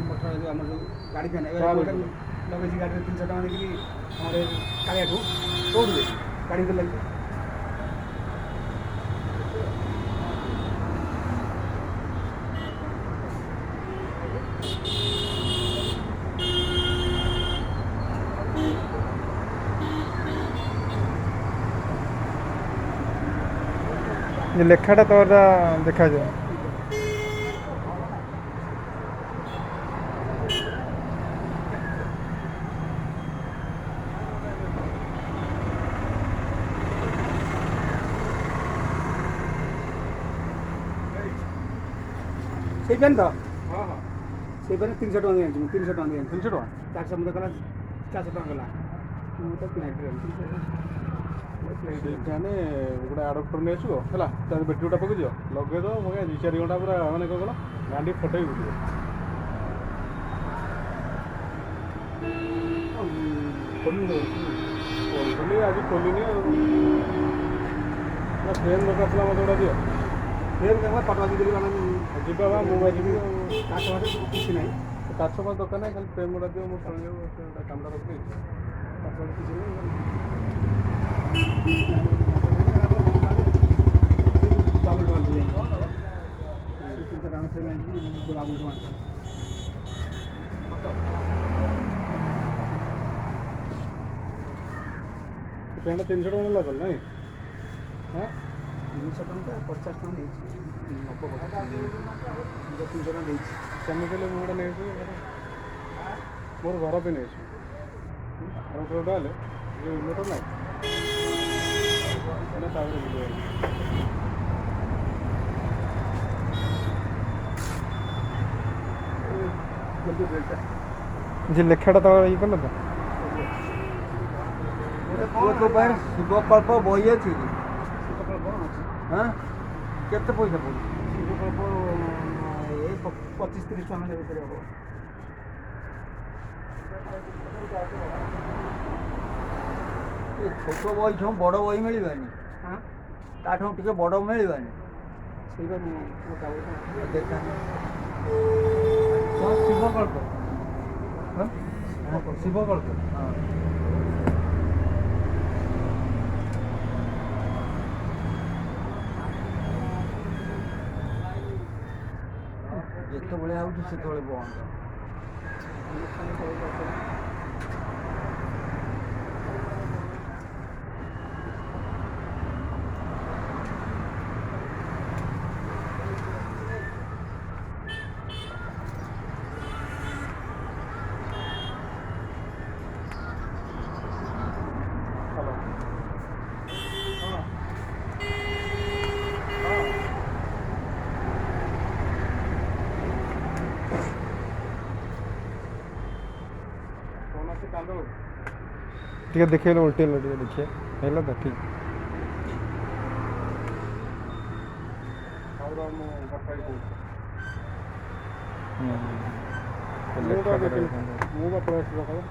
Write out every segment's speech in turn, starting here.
Motor ଯେଉଁ ଆମର ଯେଉଁ ଗାଡ଼ି ଫ୍ୟାନ୍ ଏବେ ଲଗେଇଛି ଗାଡ଼ିରେ 300 ଟଙ୍କା ଦେଇକି ଆମର କାଳିଆଠୁ କେଉଁଠୁ ଗାଡ଼ି ଭିତରେ ଲାଗିଛି। যে লেখাটা তো দেখা যায়। ସେଇ ପ୍ୟାନ୍ ତ ସେଇ ପ୍ୟାନ୍ 300 ଟଙ୍କା ଦେଇଛି ମୁଁ 300 ଟଙ୍କା ଦେଇଛି 300 ଟଙ୍କା 400 ମୋତେ କଲା 400 ଟଙ୍କା କଲା ମୁଁ ତ ସେଇଟାନେ ଗୋଟେ ଆଡ଼ପ୍ଟର ନେଇ ଆସିବ ହେଲା ତା ବ୍ୟାଟେରୀଟା ପକେଇଦିଅ ଲଗେଇଦେବ ମୁଁ 2-4 ଘଣ୍ଟା ପୁରା ମାନେ କ'ଣ କଲ ଗାଣ୍ଡି ଫଟେଇ ବୁଲିବ। ଖୋଲିନି ଆଜି ଖୋଲିନି ଆଉ ଫ୍ରେମ୍ ଦରକାର ଥିଲା ମୋତେ ଗୋଟେ ଦିଅ। ଫ୍ରେମ୍ ପଟବା ଦେଲି ଯିବା ବା ମୁଁ ଯିବି କାଠ ଫାଟ କିଛି ନାହିଁ କାଠ ଫାଟ ଦରକାର ନାହିଁ ଖାଲି ଫ୍ରେମ୍ ଗୁଡ଼ା ଦିଅ ମୁଁ ଶୁଣିଯାଉ କାମଟା ରଖିଦେଇଛି କାଠ ଫାଟ କିଛି ନାହିଁ। ପ୍ୟାଣ୍ଟଟା 300 ଟଙ୍କା ନେଲା କଲ ନାଇଁ 300 ଟଙ୍କା 50 ଟଙ୍କା ଦେଇଛି 300 ଟଙ୍କା ଦେଇଛି ସେମିତି ହେଲେ ମୁଁ ଗୋଟେ ନେଇଛି ମୋର ଘର ପାଇଁ ନେଇଛି ଘର ଗୋଟେ ହେଲେ ଯେଉଁ ଇନଭର୍ଟର ନାହିଁ ତାପରେ যে লেখাটা তো ই করলো তো ଶିବକଳ୍ପ ବହି ଅଛି କି ହଁ କେତେ ପଇସା ପଡ଼ୁଛି ଶିବକଳ୍ପ ଏଇ 25-30 ଟଙ୍କା ଭିତରେ ହେବ। ଛୋଟ ବହି ଠୁ ବଡ଼ ବହି ମିଳିବାନି ତାଠୁ ଟିକେ ବଡ଼ ମିଳିବାନି ସେଇଟା ଦେଖା ଶିବକଳ୍ପ ଶିବକଳ୍ପ ହଁ ଯେତେବେଳେ ଆଉଛି ସେତେବେଳେ ବନ୍ଦ। ଟିକେ ଦେଖେଇଲେ ଉଲ୍ଟେଇଲେ ଟିକେ ଦେଖିଏ ହେଲା ତ ଠିକ୍। ମୁଁ ବା ପଳେଇ ଆସିବି ସକାଳେ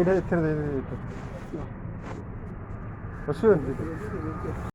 এটা এর থেকে বসিয়ে